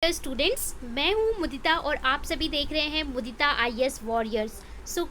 Students, मैं हूं मुदिता और आप सभी देख रहे हैं मुदिता आईएएस वॉरियर्स।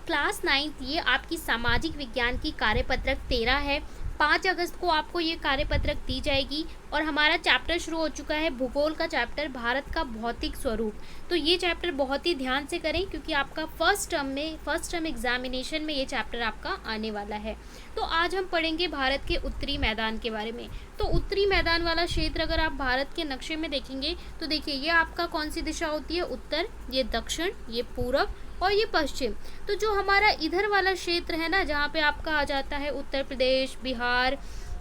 क्लास 9th ये आपकी सामाजिक विज्ञान की कार्यपत्रक 13 है। 5 अगस्त को आपको ये कार्यपत्रक दी जाएगी और हमारा चैप्टर शुरू हो चुका है भूगोल का चैप्टर, भारत का भौतिक स्वरूप। तो ये चैप्टर बहुत ही ध्यान से करें क्योंकि आपका फर्स्ट टर्म एग्जामिनेशन में ये चैप्टर आपका आने वाला है। तो आज हम पढ़ेंगे भारत के उत्तरी मैदान के बारे में। तो उत्तरी मैदान वाला क्षेत्र अगर आप भारत के नक्शे में देखेंगे तो देखिए ये आपका कौन सी दिशा होती है, उत्तर, ये दक्षिण, ये पूरब और ये पश्चिम। तो जो हमारा इधर वाला क्षेत्र है ना, जहाँ पे आपका आ जाता है उत्तर प्रदेश, बिहार,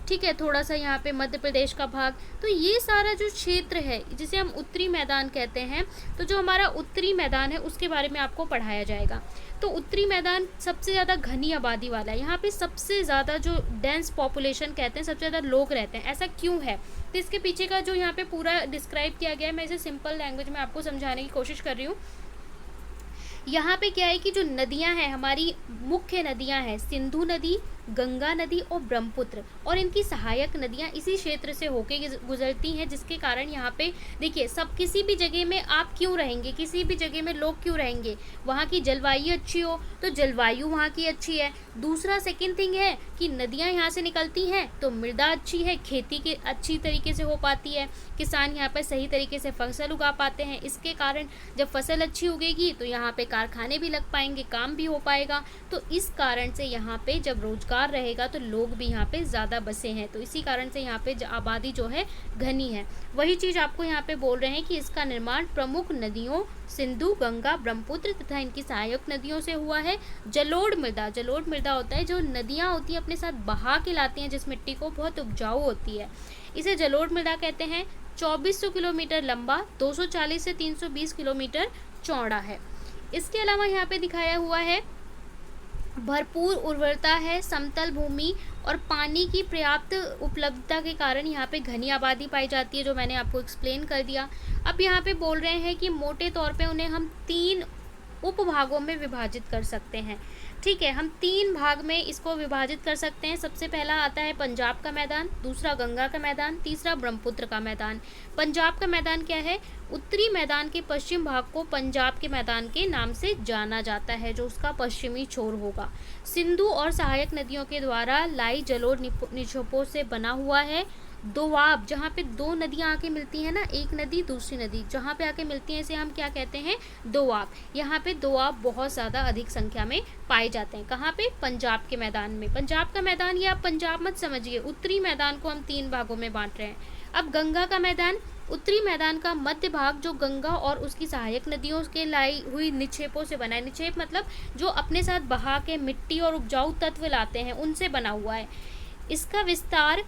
ठीक है, थोड़ा सा यहाँ पे मध्य प्रदेश का भाग, तो ये सारा जो क्षेत्र है जिसे हम उत्तरी मैदान कहते हैं, तो जो हमारा उत्तरी मैदान है उसके बारे में आपको पढ़ाया जाएगा। तो उत्तरी मैदान सबसे ज़्यादा घनी आबादी वाला है, यहाँ पे सबसे ज़्यादा जो डेंस पॉपुलेशन कहते हैं, सबसे ज़्यादा लोग रहते हैं। ऐसा क्यों है? तो इसके पीछे का जो यहाँ पे पूरा डिस्क्राइब किया गया है, मैं इसे सिंपल लैंग्वेज में आपको समझाने की कोशिश कर रही हूँ। यहाँ पे क्या है कि जो नदियाँ हैं, हमारी मुख्य नदियाँ हैं, सिंधु नदी, गंगा नदी और ब्रह्मपुत्र, और इनकी सहायक नदियाँ इसी क्षेत्र से होके गुजरती हैं, जिसके कारण यहाँ पे देखिए सब किसी भी जगह में आप क्यों रहेंगे, किसी भी जगह में लोग क्यों रहेंगे, वहाँ की जलवायु अच्छी हो तो जलवायु वहाँ की अच्छी है। दूसरा सेकंड थिंग है कि नदियाँ यहाँ से निकलती हैं तो मृदा अच्छी है, खेती की अच्छी तरीके से हो पाती है, किसान यहाँ पर सही तरीके से फसल उगा पाते हैं। इसके कारण जब फसल अच्छी उगेगी तो यहाँ पे कारखाने भी लग पाएंगे, काम भी हो पाएगा। तो इस कारण से यहाँ पे जब रोजगार रहेगा तो लोग भी यहाँ पे ज़्यादा बसे हैं, तो इसी कारण से यहाँ पे आबादी जो है घनी है। वही चीज़ आपको यहाँ पे बोल रहे हैं कि इसका निर्माण प्रमुख नदियों सिंधु, गंगा, ब्रह्मपुत्र तथा इनकी सहायक नदियों से हुआ है। जलोढ़ मृदा, जलोढ़ मृदा होता है जो नदियाँ होती हैं अपने साथ बहा के लाती हैं जिस मिट्टी को, बहुत उपजाऊ होती है, इसे जलोढ़ मृदा कहते हैं। 2400 किलोमीटर लंबा, 240 से 320 किलोमीटर चौड़ा है। इसके अलावा यहाँ पे दिखाया हुआ है भरपूर उर्वरता है, समतल भूमि और पानी की पर्याप्त उपलब्धता के कारण यहाँ पे घनी आबादी पाई जाती है, जो मैंने आपको एक्सप्लेन कर दिया। अब यहाँ पे बोल रहे हैं कि मोटे तौर पे उन्हें हम 3 उपभागों में विभाजित कर सकते हैं। ठीक है, हम 3 भाग में इसको विभाजित कर सकते हैं। सबसे पहला आता है पंजाब का मैदान, दूसरा गंगा का मैदान, तीसरा ब्रह्मपुत्र का मैदान। पंजाब का मैदान क्या है? उत्तरी मैदान के पश्चिम भाग को पंजाब के मैदान के नाम से जाना जाता है, जो उसका पश्चिमी छोर होगा। सिंधु और सहायक नदियों के द्वारा लाई जलोढ़ निक्षेपों से बना हुआ है। दोआब, जहाँ पे 2 नदियाँ आके मिलती हैं ना, एक नदी दूसरी नदी जहाँ पे आके मिलती हैं, इसे हम क्या कहते हैं? दोआब। यहाँ पे दोआब बहुत ज़्यादा अधिक संख्या में पाए जाते हैं। कहाँ पे? पंजाब के मैदान में। पंजाब का मैदान, ये आप पंजाब मत समझिए, उत्तरी मैदान को हम 3 भागों में बांट रहे हैं। अब गंगा का मैदान, उत्तरी मैदान का मध्य भाग जो गंगा और उसकी सहायक नदियों के लाई हुई निक्षेपों से बना है। निक्षेप मतलब जो अपने साथ बहा के मिट्टी और उपजाऊ तत्व लाते हैं, उनसे बना हुआ है। इसका विस्तार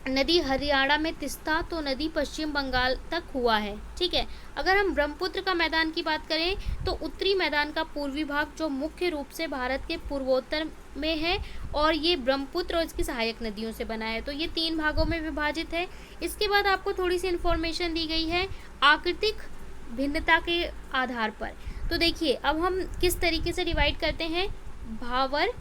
नदी हरियाणा में तिस्ता तो नदी पश्चिम बंगाल तक हुआ है। ठीक है, अगर हम ब्रह्मपुत्र का मैदान की बात करें तो उत्तरी मैदान का पूर्वी भाग जो मुख्य रूप से भारत के पूर्वोत्तर में है और ये ब्रह्मपुत्र और इसकी सहायक नदियों से बना है, तो ये 3 भागों में विभाजित है। इसके बाद आपको थोड़ी सी इन्फॉर्मेशन दी गई है आकृतिक भिन्नता के आधार पर। तो देखिए अब हम किस तरीके से डिवाइड करते हैं, भावर,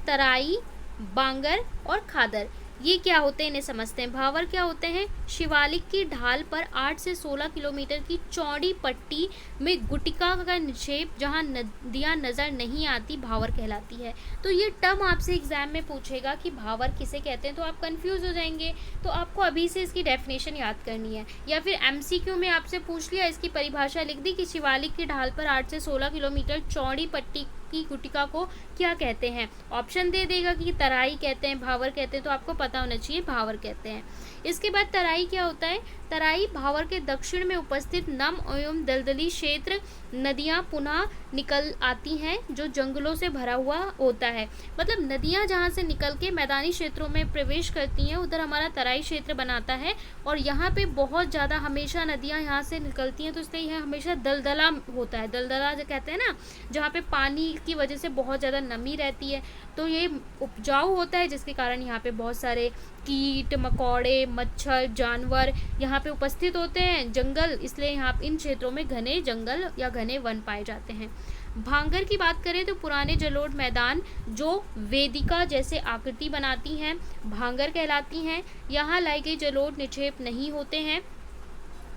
तराई, बांगर और खादर। ये क्या होते हैं इन्हें समझते हैं। भावर क्या होते हैं? शिवालिक की ढाल पर 8 से 16 किलोमीटर की चौड़ी पट्टी में गुटिका का निक्षेप, जहाँ नदियाँ नज़र नहीं आती, भावर कहलाती है। तो ये टर्म आपसे एग्जाम में पूछेगा कि भावर किसे कहते हैं, तो आप कंफ्यूज हो जाएंगे। तो आपको अभी से इसकी डेफिनेशन याद करनी है, या फिर एमसीक्यू में आपसे पूछ लिया, इसकी परिभाषा लिख दी कि शिवालिक की ढाल पर 8 से 16 किलोमीटर चौड़ी पट्टी की गुटिका को क्या कहते हैं। ऑप्शन दे देगा कि तराई कहते हैं, भावर कहते हैं, तो आपको पता होना चाहिए भावर कहते हैं। इसके बाद तराई क्या होता है? तराई भावर के दक्षिण में उपस्थित नम एवं दलदली क्षेत्र, नदियाँ पुनः निकल आती हैं जो जंगलों से भरा हुआ होता है। मतलब नदियाँ जहाँ से निकल के मैदानी क्षेत्रों में प्रवेश करती हैं, उधर हमारा तराई क्षेत्र बनाता है। और यहाँ पे बहुत ज़्यादा हमेशा नदियाँ यहाँ से निकलती हैं, तो इसलिए यह हमेशा दलदला होता है। दलदला जो कहते हैं ना, जहाँ पे पानी की वजह से बहुत ज़्यादा नमी रहती है, तो ये उपजाऊ होता है, जिसके कारण यहाँ पे बहुत सारे कीट मकोड़े, मच्छर, जानवर यहाँ पे उपस्थित होते हैं। जंगल, इसलिए यहाँ इन क्षेत्रों में घने जंगल या घने वन पाए जाते हैं। भांगर की बात करें तो पुराने जलोढ़ मैदान जो वेदिका जैसे आकृति बनाती हैं, भांगर कहलाती हैं। यहाँ लाई गई जलोढ़ निक्षेप नहीं होते हैं।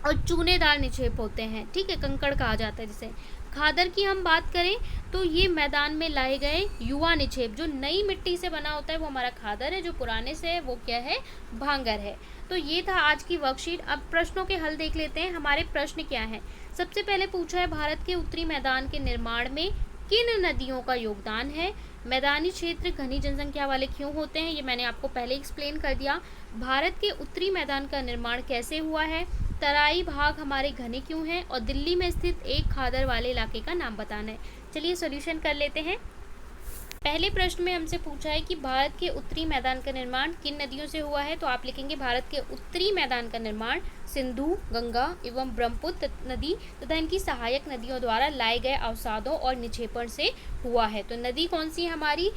और चूनेदार निक्षेप होते हैं, ठीक है, कंकड़ कहा जाता है जिसे। खादर की हम बात करें तो ये मैदान में लाए गए युवा निक्षेप, जो नई मिट्टी से बना होता है वो हमारा खादर है, जो पुराने से है वो क्या है, भांगर है। तो ये था आज की वर्कशीट। अब प्रश्नों के हल देख लेते हैं। हमारे प्रश्न क्या है, सबसे पहले पूछा है भारत के उत्तरी मैदान के निर्माण में किन नदियों का योगदान है। मैदानी क्षेत्र घनी जनसंख्या वाले क्यों होते हैं, ये मैंने आपको पहले एक्सप्लेन कर दिया। भारत के उत्तरी मैदान का निर्माण कैसे हुआ है, तराई भाग हमारे घने क्यों हैं, और दिल्ली में स्थित एक खादर वाले इलाके का नाम बताना है। चलिए सॉल्यूशन कर लेते हैं। पहले प्रश्न में हमसे पूछा है कि भारत के उत्तरी मैदान का निर्माण किन नदियों से हुआ है, तो आप लिखेंगे भारत के उत्तरी मैदान का निर्माण सिंधु, गंगा एवं ब्रह्मपुत्र नदी तथा इनकी सहायक नदियों द्वारा लाए गए अवसादों और निक्षेपण से हुआ है। तो नदी कौन सी है हमारी,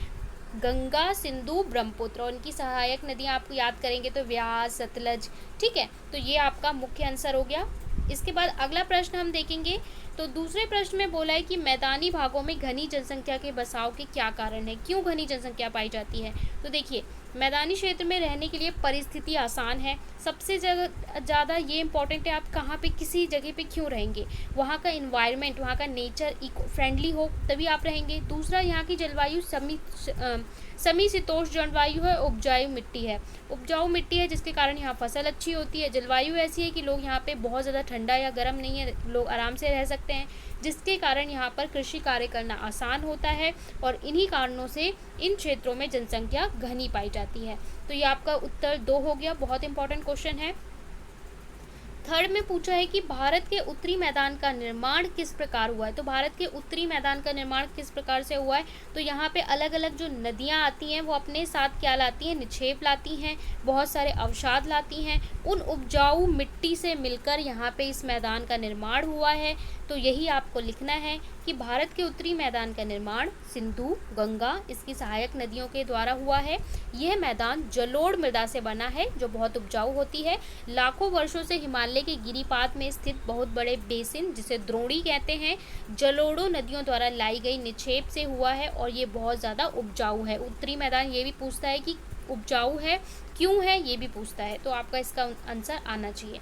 गंगा, सिंधु, ब्रह्मपुत्र, और इनकी सहायक नदियाँ आपको याद करेंगे तो व्यास, सतलज, ठीक है। तो ये आपका मुख्य आंसर हो गया। इसके बाद अगला प्रश्न हम देखेंगे। तो दूसरे प्रश्न में बोला है कि मैदानी भागों में घनी जनसंख्या के बसाव के क्या कारण है, क्यों घनी जनसंख्या पाई जाती है। तो देखिए, मैदानी क्षेत्र में रहने के लिए परिस्थिति आसान है, सबसे ज़्यादा ये इंपॉर्टेंट है, आप कहाँ पे किसी जगह पे क्यों रहेंगे, वहाँ का इन्वायरमेंट, वहाँ का नेचर इको फ्रेंडली हो तभी आप रहेंगे। दूसरा, यहाँ की जलवायु समशीतोष्ण जलवायु है, उपजाऊ मिट्टी है जिसके कारण यहाँ फसल अच्छी होती है। जलवायु ऐसी है कि लोग यहाँ पे बहुत ज़्यादा ठंडा या गर्म नहीं है, लोग आराम से रह सकते हैं, जिसके कारण यहाँ पर कृषि कार्य करना आसान होता है, और इन्हीं कारणों से इन क्षेत्रों में जनसंख्या घनी पाई जाती है। तो ये आपका उत्तर 2 हो गया, बहुत इंपॉर्टेंट क्वेश्चन है। थर्ड में पूछा है कि भारत के उत्तरी मैदान का निर्माण किस प्रकार हुआ है। तो भारत के उत्तरी मैदान का निर्माण किस प्रकार से हुआ है, तो यहाँ पे अलग अलग जो नदियाँ आती हैं वो अपने साथ क्या लाती हैं, निक्षेप लाती हैं, बहुत सारे अवसाद लाती हैं, उन उपजाऊ मिट्टी से मिलकर यहाँ पे इस मैदान का निर्माण हुआ है। तो यही आपको लिखना है कि भारत के उत्तरी मैदान का निर्माण सिंधु, गंगा, इसकी सहायक नदियों के द्वारा हुआ है। यह मैदान जलोढ़ मृदा से बना है जो बहुत उपजाऊ होती है। लाखों वर्षों से हिमालय के गिरिपात में स्थित बहुत बड़े बेसिन, जिसे द्रोणी कहते हैं, जलोढ़ों नदियों द्वारा लाई गई निक्षेप से हुआ है, और ये बहुत ज़्यादा उपजाऊ है। उत्तरी मैदान ये भी पूछता है कि उपजाऊ है क्यों है, ये भी पूछता है, तो आपका इसका आंसर आना चाहिए।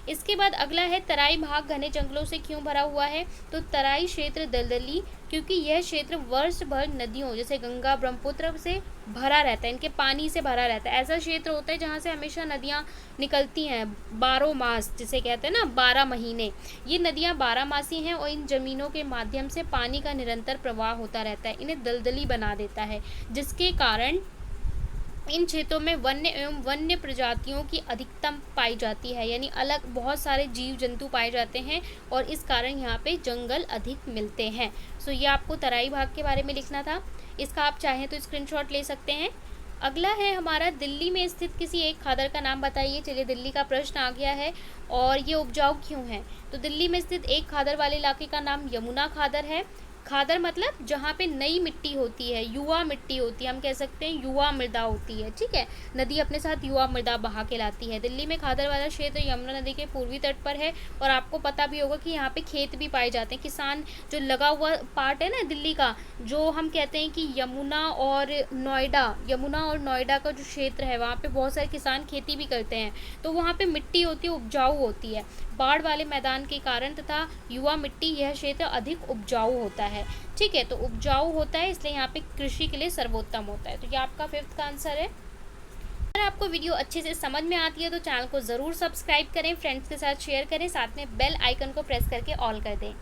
इसके बाद अगला है तराई भाग घने जंगलों से क्यों भरा हुआ है। तो तराई क्षेत्र दलदली, क्योंकि यह क्षेत्र वर्ष भर नदियों जैसे गंगा, ब्रह्मपुत्र से भरा रहता है, इनके पानी से भरा रहता है। ऐसा क्षेत्र होता है जहाँ से हमेशा नदियाँ निकलती हैं, 12 मास जिसे कहते हैं ना, 12 महीने। ये नदियाँ 12 मासी हैं, और इन जमीनों के माध्यम से पानी का निरंतर प्रवाह होता रहता है, इन्हें दलदली बना देता है, जिसके कारण इन क्षेत्रों में वन्य एवं वन्य प्रजातियों की अधिकतम पाई जाती है, यानी अलग बहुत सारे जीव जंतु पाए जाते हैं, और इस कारण यहाँ पे जंगल अधिक मिलते हैं। सो ये आपको तराई भाग के बारे में लिखना था। इसका आप चाहें तो स्क्रीनशॉट ले सकते हैं। अगला है हमारा, दिल्ली में स्थित किसी एक खादर का नाम बताइए। चलिए, दिल्ली का प्रश्न आ गया है, और ये उपजाऊ क्यों है। तो दिल्ली में स्थित एक खादर वाले इलाके का नाम यमुना खादर है। खादर मतलब जहाँ पे नई मिट्टी होती है, युवा मिट्टी होती है, हम कह सकते हैं युवा मृदा होती है, ठीक है। नदी अपने साथ युवा मृदा बहा के लाती है। दिल्ली में खादर वाला क्षेत्र यमुना नदी के पूर्वी तट पर है, और आपको पता भी होगा कि यहाँ पे खेत भी पाए जाते हैं। किसान जो लगा हुआ पार्ट है ना दिल्ली का, जो हम कहते हैं कि यमुना और नोएडा का जो क्षेत्र है, वहाँ पे बहुत सारे किसान खेती भी करते हैं, तो वहाँ पे मिट्टी होती है, उपजाऊ होती है। बाढ़ वाले मैदान के कारण तथा युवा मिट्टी, यह क्षेत्र अधिक उपजाऊ होता है, ठीक है। तो उपजाऊ होता है, इसलिए यहाँ पे कृषि के लिए सर्वोत्तम होता है। तो ये आपका 5th का आंसर है। अगर आपको वीडियो अच्छे से समझ में आती है तो चैनल को ज़रूर सब्सक्राइब करें, फ्रेंड्स के साथ शेयर करें, साथ में बेल आइकन को प्रेस करके ऑल कर दें।